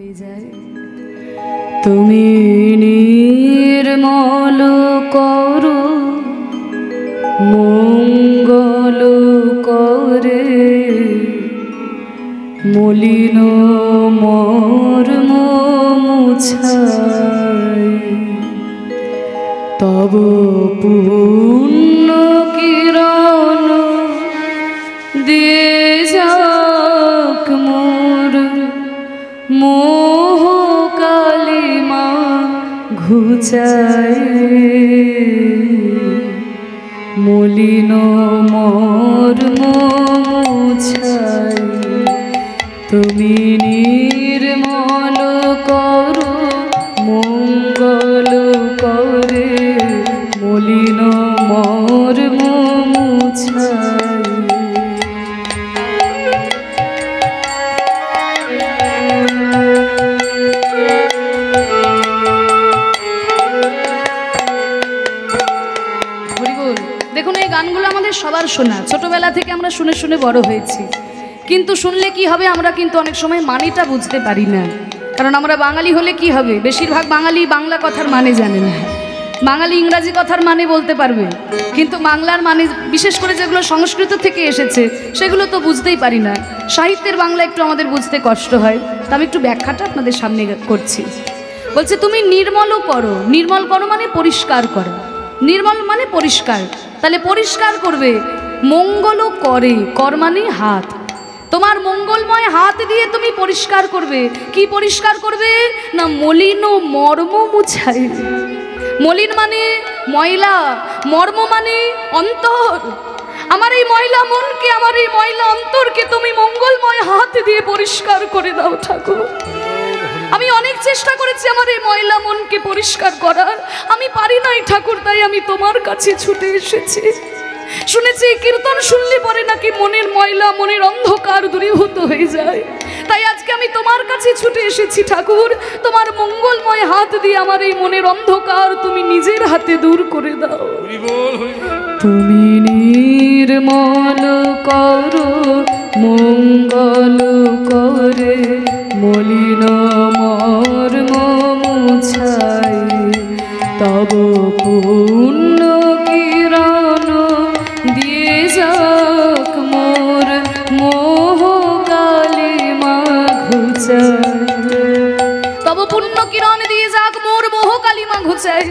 হয়ে যায়। তুমি নির্মল করো মঙ্গল করে, মলিন মর্ম মুছাই, তব পূর্ণ কিরণ দিয়ে যাক মোর মোহ কালিমা ঘুচাই, মলিন মর্ম মুছাই। তুমি নির্মল করো মঙ্গল করে, মলিন মর্ম মুছাই। দেখুন, এই গানগুলো আমাদের সবার শোনা, ছোটবেলা থেকে আমরা শুনে শুনে বড় হয়েছি, কিন্তু শুনলে কি হবে, আমরা কিন্তু অনেক সময় মানেটা বুঝতে পারি না। কারণ আমরা বাঙালি হলে কি হবে, বেশিরভাগ বাঙালি বাংলা কথার মানে জানে না। বাঙালি ইংরাজি কথার মানে বলতে পারবে, কিন্তু বাংলার মানে, বিশেষ করে যেগুলো সংস্কৃত থেকে এসেছে সেগুলো তো বুঝতেই পারি না। সাহিত্যের বাংলা একটু আমাদের বুঝতে কষ্ট হয়, তা আমি একটু ব্যাখ্যাটা আপনাদের সামনে করছি। বলছে তুমি নির্মল করো, নির্মল করো মানে পরিষ্কার করো, নির্মল মানে পরিষ্কার, তাহলে পরিষ্কার করবে। মঙ্গল করে, কর মানে হাত, তোমার মঙ্গলময় হাত দিয়ে তুমি পরিষ্কার করবে। কি পরিষ্কার করবে না, মলিন মর্ম মুছাই। মলিন মানে ময়লা, মর্ম মানে অন্তর। আমার এই ময়লা মনকে, আমার এই ময়লা অন্তরকে তুমি মঙ্গলময় হাত দিয়ে পরিষ্কার করে দাও ঠাকুর। আমি অনেক চেষ্টা করেছি আমার এই ময়লা মনকে পরিষ্কার করার, আমি পারি নাই ঠাকুর, তাই আমি তোমার কাছে ছুটে এসেছি। শুনেছি কীর্তন শুনলে পরে নাকি মনের ময়লা, মনের অন্ধকার দূরীভূত হয়ে যায়, তাই আজকে আমি তোমার কাছে ছুটে এসেছি ঠাকুর। তোমার মঙ্গলময় হাত দিয়ে আমার এই মনের অন্ধকার তুমি নিজের হাতে দূর করে দাও। তুমি নির্মল করো মঙ্গল করে, মলিন মর্ম মুছাই, তব পূর্ণ কিরণ দিয়ে যাক মোর মোহ কালিমা ঘুচাই। তব পূর্ণ কিরণ দিয়ে যাক মোর মোহ কালিমা ঘুচাই।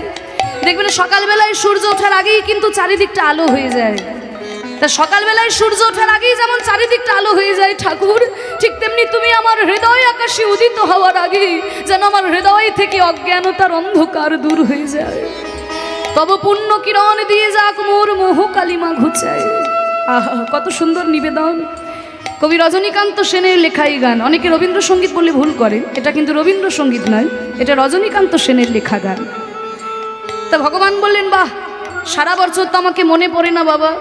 দেখবেন সকালবেলায় সূর্য ওঠার আগেই কিন্তু চারিদিকটা আলো হয়ে যায়। তা সকালবেলায় সূর্য ওঠার আগেই যেমন চারিদিকটা আলো হয়ে যায় ঠাকুর, ঠিক তেমনি তুমি আমার হৃদয় আকাশে উদিত হওয়ার আগেই যেন আমার হৃদয় থেকে অজ্ঞানতার অন্ধকার দূর হয়ে যায়। তব পূর্ণ কিরণ দিয়ে যাক মোর মোহ কালিমা ঘুচায়। আহা, কত সুন্দর নিবেদন। কবি রজনীকান্ত সেনের লেখা এই গান। অনেকে রবীন্দ্রসঙ্গীত বলে ভুল করে, এটা কিন্তু রবীন্দ্রসঙ্গীত নয়, এটা রজনীকান্ত সেনের লেখা গান। তা ভগবান বললেন, বাহ, সারা বছর তো আমাকে মনে পড়ে না বাবা,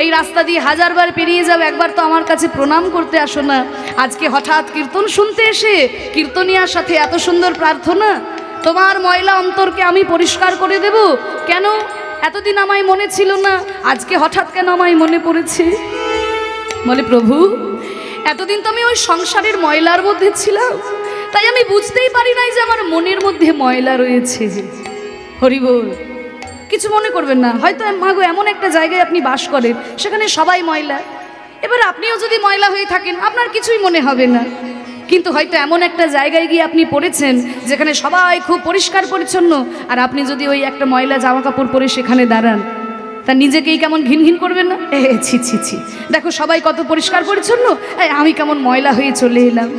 এই রাস্তা দিয়ে হাজারবার পেরিয়ে যাও, একবার তো আমার কাছে প্রণাম করতে আসো না। আজকে হঠাৎ কীর্তন শুনতে এসে কীর্তনিয়ার সাথে এত সুন্দর প্রার্থনা, তোমার ময়লা অন্তরকে আমি পরিষ্কার করে দেব। কেন এতদিন আমায় মনে ছিল না, আজকে হঠাৎ কেন আমায় মনে পড়েছে? বলে, প্রভু, এতদিন তো আমি ওই সংসারের ময়লার মধ্যে ছিলাম, তাই আমি বুঝতেই পারি নাই যে আমার মনের মধ্যে ময়লা রয়েছে। হরি বল। কিছু মনে করবেন না, হয়তো মাগো এমন একটা জায়গায় আপনি বাস করেন সেখানে সবাই ময়লা, এবার আপনিও যদি ময়লা হয়ে থাকেন আপনার কিছুই মনে হবে না। কিন্তু হয়তো এমন একটা জায়গায় গিয়ে আপনি পড়েছেন যেখানে সবাই খুব পরিষ্কার পরিচ্ছন্ন, আর আপনি যদি ওই একটা ময়লা জামা কাপড় পরে সেখানে দাঁড়ান, তা নিজেকেই কেমন ঘিন ঘিন করবেন না? ছি ছি ছি, দেখো সবাই কত পরিষ্কার পরিচ্ছন্ন, আমি কেমন ময়লা হয়ে চলে এলাম।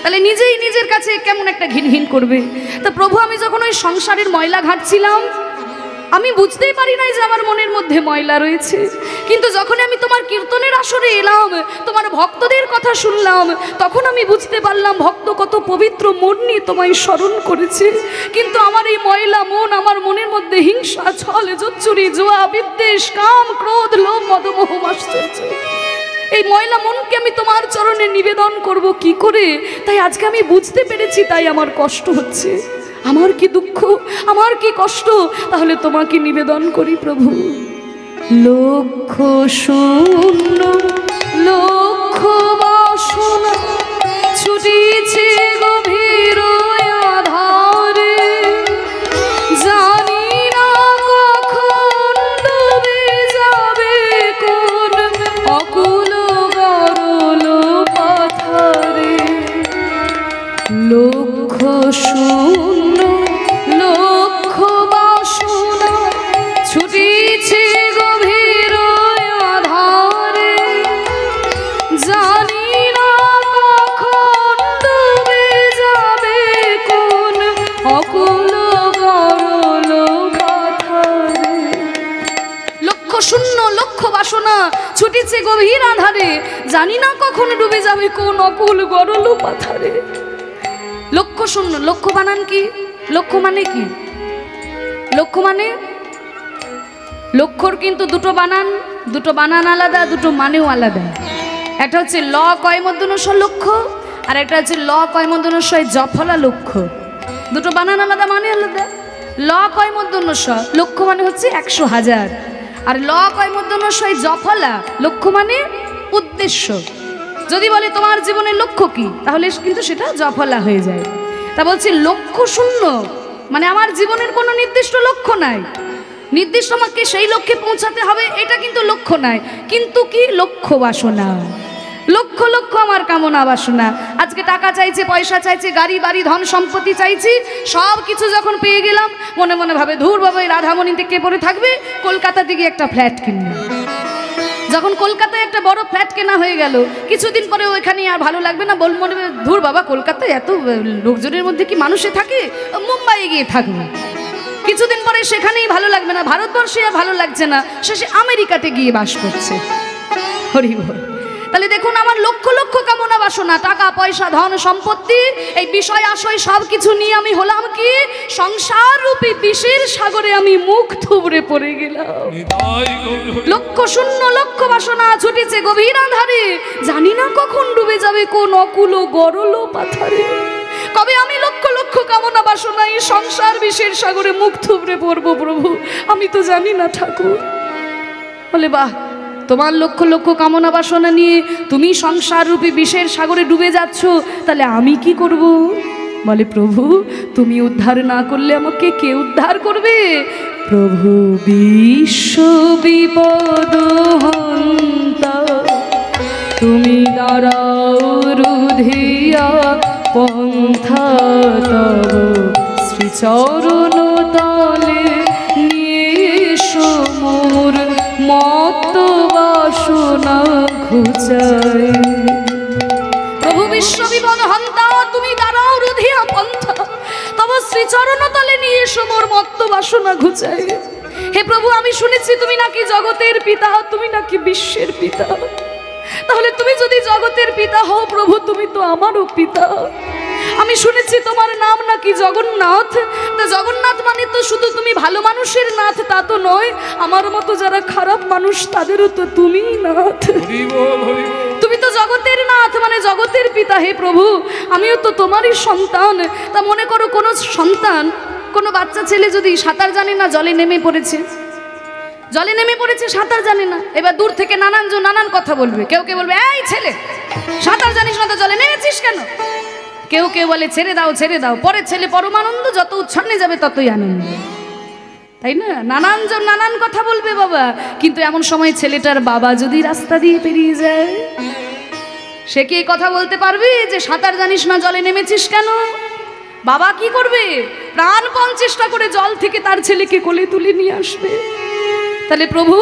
তাহলে নিজেই নিজের কাছে কেমন একটা ঘিন ঘিন করবে। তা প্রভু, আমি যখন ওই সংসারের ময়লা ঘাঁটছিলাম আমি বুঝতেই পারি নাই যে আমার মনের মধ্যে ময়লা রয়েছে, কিন্তু যখন আমি তোমার কীর্তনের আসরে এলাম, তোমার ভক্তদের কথা শুনলাম, তখন আমি বুঝতে পারলাম ভক্ত কত পবিত্র মন নিয়ে তোমায় স্মরণ করেছে। কিন্তু আমার এই ময়লা মন, আমার মনের মধ্যে হিংসা, ছল, জুচ্চুরি, জুয়া, বিদ্বেষ, কাম, ক্রোধ, লোভ, মদ, মোহ, মাশ্চর্য, এই ময়লা মনকে আমি তোমার চরণে নিবেদন করব কি করে? তাই আজকে আমি বুঝতে পেরেছি, তাই আমার কষ্ট হচ্ছে, আমার কি দুঃখ, আমার কি কষ্ট। তাহলে তোমাকে নিবেদন করি প্রভু। লক্ষ শূন্য লক্ষ বাসনা ছুটিছে গভীর শূন্য লক্ষ বাসনা ছুটিছে গভীর আধারে, জানি না কখন ডুবে যাবে কোন অকুল গরল পাথারে। লক্ষ্য শূন্য, লক্ষ্য বানান কি? লক্ষ্য মানে কি? লক্ষ্য মানে, লক্ষ্যর কিন্তু দুটো বানান আলাদা, দুটো মানেও আলাদা। একটা হচ্ছে ল কয় মূর্ধন্য ষ লক্ষ্য, আর একটা হচ্ছে ল কয় মূর্ধন্য ষ জফলা লক্ষ্য। দুটো বানান আলাদা, মানে আলাদা। ল কয় মূর্ধন্য ষ লক্ষ্য মানে হচ্ছে 100,000, আর ল কয় মূর্ধন্য ষ জফলা লক্ষ্য মানে উদ্দেশ্য। যদি বলে তোমার জীবনের লক্ষ্য কি, তাহলে কিন্তু সেটা জফলা হয়ে যায়। তা বলছি লক্ষ্য শূন্য মানে আমার জীবনের কোনো নির্দিষ্ট লক্ষ্য নাই, নির্দিষ্ট আমাকে সেই লক্ষ্যে পৌঁছাতে হবে এটা কিন্তু লক্ষ্য নাই, কিন্তু কি লক্ষ্য বাসনা, লক্ষ লক্ষ আমার কামনা বাসনা। আজকে টাকা চাইছে, পয়সা চাইছে, গাড়ি বাড়ি ধন সম্পত্তি চাইছি, সব কিছু যখন পেয়ে গেলাম মনে মনে ভাবে ধুর বাবা এই রাধামণিতে কে পড়ে থাকবে, কলকাতাতে গিয়ে একটা ফ্ল্যাট কিনবে। যখন কলকাতায় একটা বড় ফ্ল্যাট কেনা হয়ে গেল, কিছুদিন পরে ওইখানে আর ভালো লাগবে না, বল মনে ধুর বাবা কলকাতায় এত লোকজনের মধ্যে কি মানুষে থাকে, মুম্বাইয়ে গিয়ে থাকবে। কিছুদিন পরে সেখানেই ভালো লাগবে না, ভারতবর্ষে আর ভালো লাগছে না, শেষে আমেরিকাতে গিয়ে বাস করছে। হরি বল। তাহলে দেখুন আমার লক্ষ লক্ষ কামনা বাসনা, টাকা পয়সা ধন সম্পত্তি, এই বিষয় আশয় সব কিছু নিয়ে আমি হলাম কি সংসার রূপী বিষের সাগরে আমি মুখ থুবড়ে পড়ে গেলাম। লক্ষ শূন্য লক্ষ বাসনা ছুটেছে গভীর আধারে, জানি না কখন ডুবে যাবে কোন অকুল গরল পাথারে। কবে আমি লক্ষ লক্ষ কামনা বাসনা এই সংসার বিষের সাগরে মুখ থুবড়ে পড়বো প্রভু, আমি তো জানি না ঠাকুর। বলে বাহ, তোমার লক্ষ লক্ষ কামনা বাসনা নিয়ে তুমি সংসার রূপী বিষের সাগরে ডুবে যাচ্ছ, তাহলে আমি কি করব? বলে প্রভু তুমি উদ্ধার না করলে আমাকে কে উদ্ধার করবে? প্রভু বিশ্ব বিপদ হন্তা, তুমি দাঁড়াও রুধিয়া পন্থা তব শ্রীচরণ তলে মোর মত বাসনা ঘুচায়। প্রভু বিশ্ব বিপদ হন্তা, তুমি দাঁড়াও রুধিয়া পন্থা তব শ্রীচরণ তলে নিয়ে এসো মোর মত্ত বাসনা ঘুচায়। হে প্রভু আমি শুনেছি তুমি নাকি জগতের পিতা, তুমি নাকি বিশ্বের পিতা, তাহলে তুমি যদি জগতের পিতা হও প্রভু তুমি তো আমারও পিতা। আমি শুনেছি তোমার নাম নাকি জগন্নাথ, তা জগন্নাথ মানে তো শুধু তুমি ভালো মানুষের নাথ তা তো নয়, আমার মতো যারা খারাপ মানুষ তাদেরও তো তুমি নাথ। তুমি তো জগতের নাথ মানে জগতের পিতা। হে প্রভু আমিও তো তোমারই সন্তান। তা মনে করো কোনো সন্তান, কোনো বাচ্চা ছেলে যদি সাঁতার জানে না, জলে নেমে পড়েছে, সাঁতার জানে না, এবার দূর থেকে নানানজন নানান কথা বলবে। কেউ কেউ বলবে এই ছেলে সাঁতার জানিস না তো জলে নেমেছিস কেন? কেউ কেউ বলে ছেড়ে দাও ছেড়ে দাও। পরের ছেলে পরমানন্দ, যত উচ্ছন্নে যাবে ততই আনন্দ, তাই না? নানানজন নানান কথা বলবে বাবা, কিন্তু এমন সময় ছেলেটার বাবা যদি রাস্তা দিয়ে পেরিয়ে যায়, সে কি কথা বলতে পারবে যে সাঁতার জানিস না জলে নেমেছিস কেন? বাবা কি করবে? প্রাণপণ চেষ্টা করে জল থেকে তার ছেলেকে কোলে তুলে নিয়ে আসবে। তাহলে প্রভু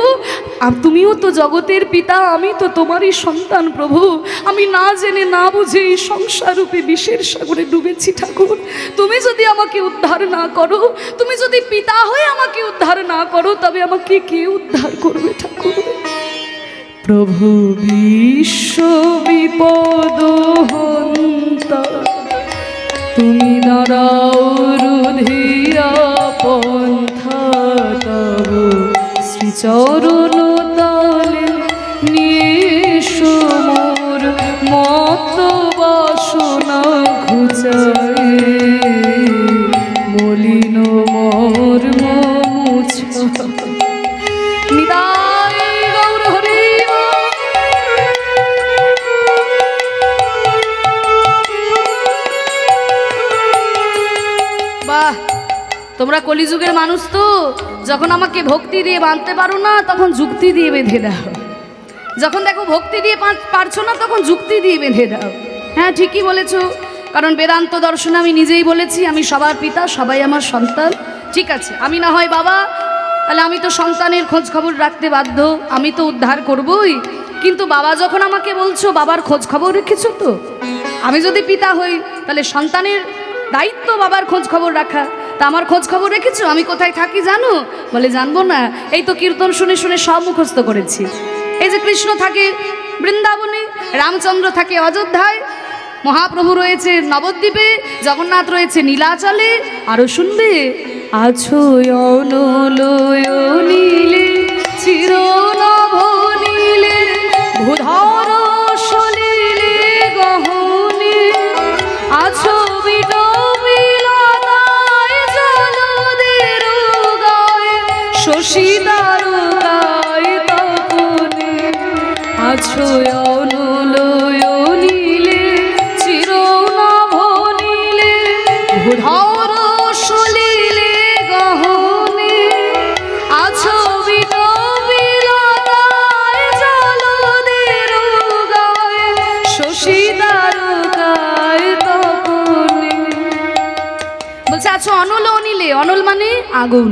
তুমিও তো জগতের পিতা, আমি তো তোমারই সন্তান। প্রভু আমি না জেনে না বুঝে এই সংসাররূপী বিষের সাগরে ডুবেছি ঠাকুর। তুমি যদি আমাকে উদ্ধার না করো, তুমি যদি পিতা হয়ে আমাকে উদ্ধার না করো, তবে আমাকে কে উদ্ধার করবে ঠাকুর? প্রভু বিশ্ব বিপদ হন্তা, তুমি দাঁড়াও রুধিয়া পন্থা তব শ্রীচরণ তলে নিয়ে মোর মত বাসনা ঘুচায়। মলিন মোর মুছা নিতাই গৌর হরি। বাহ, তোমরা কলিযুগের মানুষ তো, যখন আমাকে ভক্তি দিয়ে বাঁধতে পারো না তখন যুক্তি দিয়ে বেঁধে দাও, যখন দেখো ভক্তি দিয়ে পারছো না তখন যুক্তি দিয়ে বেঁধে দাও। হ্যাঁ ঠিকই বলেছো, কারণ বেদান্ত দর্শনে আমি নিজেই বলেছি আমি সবার পিতা, সবাই আমার সন্তান। ঠিক আছে, আমি না হয় বাবা, তাহলে আমি তো সন্তানের খোঁজ খবর রাখতে বাধ্য, আমি তো উদ্ধার করবই। কিন্তু বাবা যখন আমাকে বলছো বাবার খোঁজ খবর রেখেছো তো, আমি যদি পিতা হই তাহলে সন্তানের দায়িত্ব বাবার খোঁজ খবর রাখা। তা আমার খোঁজ খবর রেখেছো? আমি কোথায় থাকি জানো? বলে জানবো না, এই তো কীর্তন শুনে শুনে সব মুখস্থ করেছি। এই যে কৃষ্ণ থাকে বৃন্দাবনে, রামচন্দ্র থাকে অযোধ্যায়, মহাপ্রভু রয়েছে নবদ্বীপে, জগন্নাথ রয়েছে নীলাচলে। আরো শুনবে, আছো অনলয়নীলে চির নভনীলে ভূধর সলিলে গহনে আছো বিটবিলতায় জলদের গায়ে শশী তারকায় তপনে আছো অনলয়নীলে চির নভনীলে ভূধর সলিলে গহনে আছো বিটবিলতায় জলদের গায়ে শশী তারকায় তপনে। বলছে আছো অনল অনিলে, অনল মানে আগুন,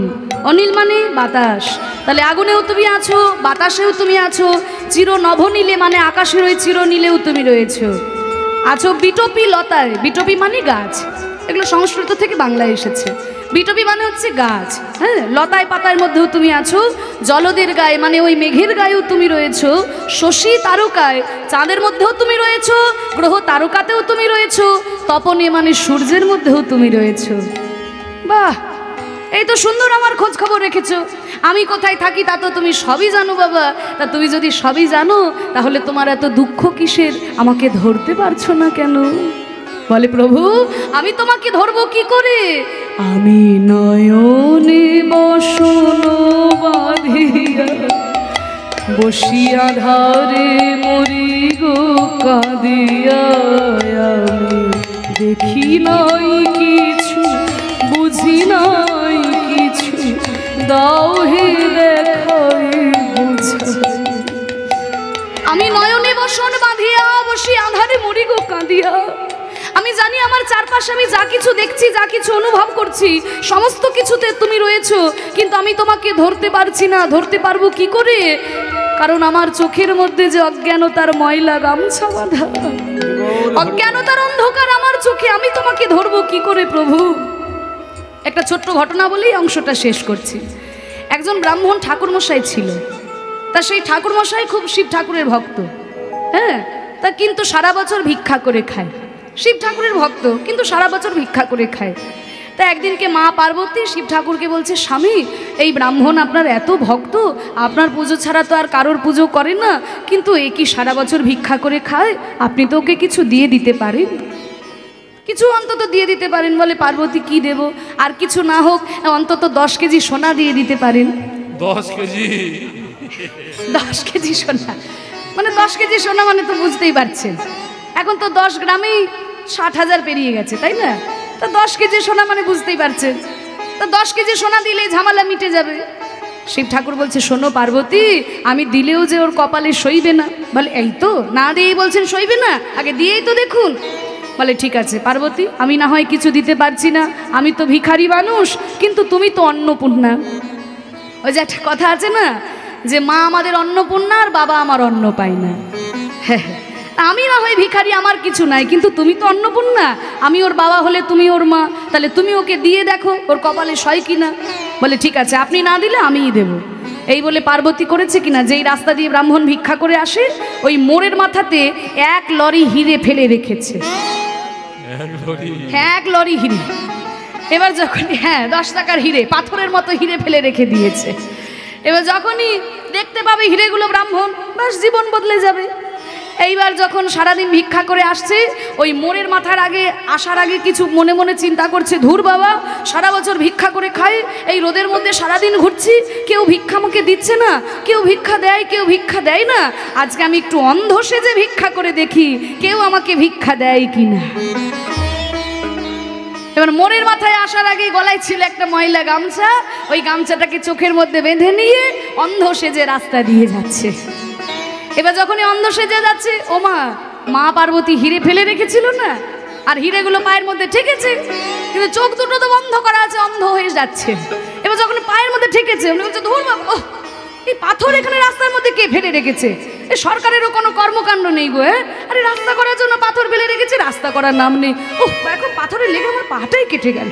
অনিল মানে বাতাস। তাহলে আগুনেও তুমি আছো, বাতাসেও তুমি আছো। চির নভনীলে মানে আকাশের ওই চির নীলেও তুমি রয়েছো। আছো বিটপি লতায়, বিটপি মানে গাছ, এগুলো সংস্কৃত থেকে বাংলায় এসেছে। বিটপি মানে হচ্ছে গাছ, হ্যাঁ। লতায় পাতার মধ্যেও তুমি আছো, জলদের গায়ে মানে ওই মেঘের গায়েও তুমি রয়েছো, শশী তারকায় চাঁদের মধ্যেও তুমি রয়েছো, গ্রহ তারকাতেও তুমি রয়েছো, তপনে মানে সূর্যের মধ্যেও তুমি রয়েছো। বাহ, এই তো সুন্দর আমার খোঁজ খবর রেখেছো। আমি কোথায় থাকি তা তো তুমি সবই জানো বাবা। তা তুমি যদি সবই জানো তাহলে তোমার এত দুঃখ কিসের? আমাকে ধরতে পারছো না কেন? বলে প্রভু আমি তোমাকে ধরবো কি করে? আমি নয়নে বসন বাঁধিয়া বসিয়া ধারে মরি গো কাঁদিয়া। আমি দেখি নাই কিছু, বুঝি নাই কিছু, দাও হে দেখাই বুঝাই। আমি নয়নে বসন বাঁধিয়া বসিয়া ধারে মরি গো কাঁদিয়া। আমি জানি আমার চারপাশে আমি যা কিছু দেখছি, যা কিছু অনুভব করছি, সমস্ত কিছুতে তুমি রয়েছো, কিন্তু আমি তোমাকে ধরতে পারছি না। ধরতে পারবো কি করে? কারণ আমার চোখের মধ্যে যে অজ্ঞানতার ময়লা গামছা বাঁধা, অজ্ঞানতার অন্ধকার আমার চোখে। আমি তোমাকে ধরবো কি করে প্রভু? একটা ছোট্ট ঘটনা বলেই অংশটা শেষ করছি। একজন ব্রাহ্মণ ঠাকুরমশাই ছিল। তা সেই ঠাকুরমশাই খুব শিব ঠাকুরের ভক্ত, হ্যাঁ। তা কিন্তু সারা বছর ভিক্ষা করে খায়। শিব ঠাকুরের ভক্ত কিন্তু সারা বছর ভিক্ষা করে খায়। তা একদিনকে মা পার্বতী শিব ঠাকুরকে বলছে, স্বামী এই ব্রাহ্মণ আপনার এত ভক্ত, আপনার পুজো ছাড়া তো আর কারোর পুজো করে না, কিন্তু এ কি সারা বছর ভিক্ষা করে খায়? আপনি তো ওকে কিছু দিয়ে দিতে পারেন, কিছু অন্তত দিয়ে দিতে পারেন। বলে পার্বতী কি দেব? আর কিছু না হোক অন্তত 10 কেজি সোনা দিয়ে দিতে পারেন। 10 কেজি? 10 কেজি সোনা মানে 10 কেজি সোনা মানে তো বুঝতেই পারছেন, এখন তো 10 গ্রামেই 60,000 পেরিয়ে গেছে, তাই না? তা 10 কেজি সোনা মানে বুঝতেই পারছেন। তা 10 কেজি সোনা দিলেই ঝামেলা মিটে যাবে। শিব ঠাকুর বলছে, শোনো পার্বতী, আমি দিলেও যে ওর কপালে সইবে না। বলে এই তো না দিয়েই বলছেন সইবে না, আগে দিয়েই তো দেখুন। বলে ঠিক আছে পার্বতী, আমি না হয় কিছু দিতে পারছি না, আমি তো ভিখারি মানুষ, কিন্তু তুমি তো অন্নপূর্ণা। ওই যে একটা কথা আছে না, যে মা আমাদের অন্নপূর্ণা আর বাবা আমার অন্ন পায় না। হ্যাঁ, আমি না হয় ভিখারি, আমার কিছু নাই, কিন্তু তুমি তো অন্নপূর্ণা। আমি ওর বাবা হলে তুমি ওর মা, তাহলে তুমি ওকে দিয়ে দেখো ওর কপালে সয় কিনা। বলে ঠিক আছে, আপনি না দিলে আমিই দেব। এই বলে পার্বতী করেছে কিনা, যেই রাস্তা দিয়ে ব্রাহ্মণ ভিক্ষা করে আসে ওই মোড়ের মাথাতে 1 লরি হিরে ফেলে রেখেছে। 1 লরি হিরে। এবার যখন 10 টাকার হিরে, পাথরের মতো হিরে ফেলে রেখে দিয়েছে। এবার যখনই দেখতে পাবে হিরেগুলো ব্রাহ্মণ, বাস জীবন বদলে যাবে। এইবার যখন সারাদিন ভিক্ষা করে আসছে, ওই মোড়ের মাথার আগে আসার আগে কিছু মনে মনে চিন্তা করছে, ধুর বাবা, সারা বছর ভিক্ষা করে খাই, এই রোদের মধ্যে সারাদিন ঘুরছি, কেউ ভিক্ষা আমাকে দিচ্ছে না, কেউ ভিক্ষা দেয় কেউ ভিক্ষা দেয় না, আজকে আমি একটু অন্ধ সেজে ভিক্ষা করে দেখি কেউ আমাকে ভিক্ষা দেয় কিনা। এবার মোড়ের মাথায় আসার আগে গলায় ছিল একটা ময়লা গামছা, ওই গামছাটাকে চোখের মধ্যে বেঁধে নিয়ে অন্ধ সেজে রাস্তা দিয়ে যাচ্ছে। এবার যখনই অন্ধ সেজে যাচ্ছে, ও মা পার্বতী হিরে ফেলে রেখেছিল না, আর হিরেগুলো পায়ের মধ্যে ঠেকেছে, কিন্তু চোখ দুটো তো বন্ধ করা আছে, অন্ধ হয়ে যাচ্ছে। এবার যখন পায়ের মধ্যে ঠেকেছে, উনি বলছে ধুর বাবা, এই পাথর এখানে রাস্তার মধ্যে কে ফেলে রেখেছে? এ সরকারেরও কোনো কর্মকাণ্ড নেই গো। আরে রাস্তা করার জন্য পাথর ফেলে রেখেছে, রাস্তা করার নাম নেই। এখন পাথরে লেগে আমার পাটাই কেটে গেল।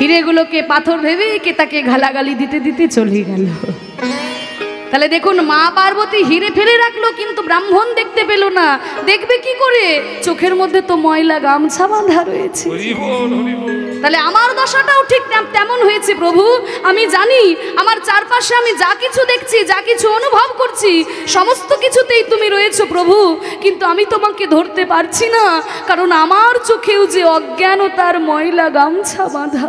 হিরেগুলোকে পাথর ভেবে কে তাকে গালাগালি দিতে দিতে চলে গেল। তাহলে দেখুন, মা পার্বতী হিরে ফেলে রাখলো, কিন্তু ব্রাহ্মণ দেখতে পেল না। দেখবে কি করে? চোখের মধ্যে তো ময়লা গামছা বাঁধা রয়েছে। তাহলে আমার দশাটাও ঠিক তেমন হয়েছে প্রভু। আমি জানি আমার চারপাশে আমি যা কিছু দেখছি, যা কিছু অনুভব করছি, সমস্ত কিছুতেই তুমি রয়েছো প্রভু, কিন্তু আমি তোমাকে ধরতে পারছি না, কারণ আমার চোখেও যে অজ্ঞানতার ময়লা গামছা বাঁধা।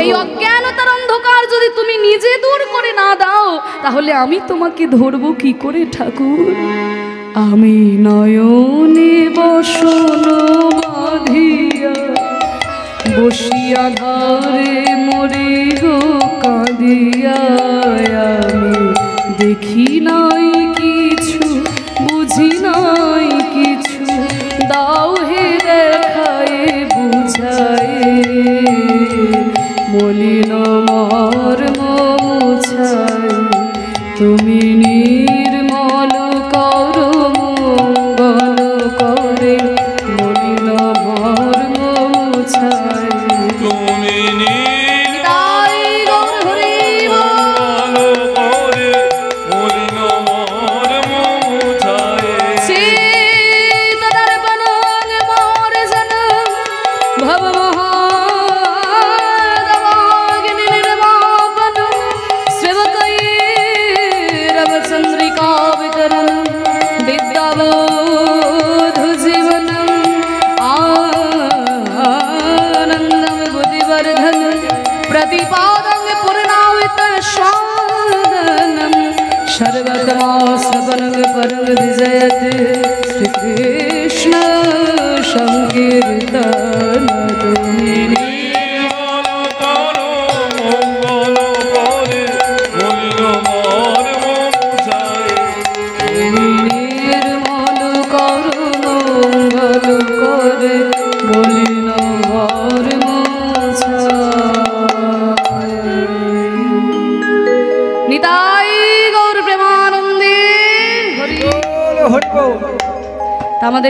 এই অজ্ঞানতার অন্ধকার যদি তুমি নিজে দূর করে না দাও, তাহলে আমি তোমাকে ধরবো কি করে ঠাকুর? আমি নয়নে বসন বাঁধিয়া বসিয়া ধারে মরে গো কাঁদিয়া, আমি দেখি নাই কিছু, বুঝি নাই কিছু, দাও হে দেখায় বুঝায়, মলিন মর্ম মুছায়, তুমি নির্মল করো মঙ্গল করে, মলিন মর্ম মুছায়, তুমি নিতাই গৌর হরি মঙ্গল করে, মলিন মর্ম মুছায়, সীতার বনন মোর জনম ভব प्रतिपादं पूर्णावित स्वादनं सर्वतमास्वनं परं विजयते श्रीकृष्ण संकीर्तन, তুমি নির্মল করো মঙ্গল করে, মলিন মর্ম মুছায়, তুমি নির্মল করো মঙ্গল করে, মলিন মর্ম নিতাই গৌর প্রেমানন্দে হরি হরি। আমাদের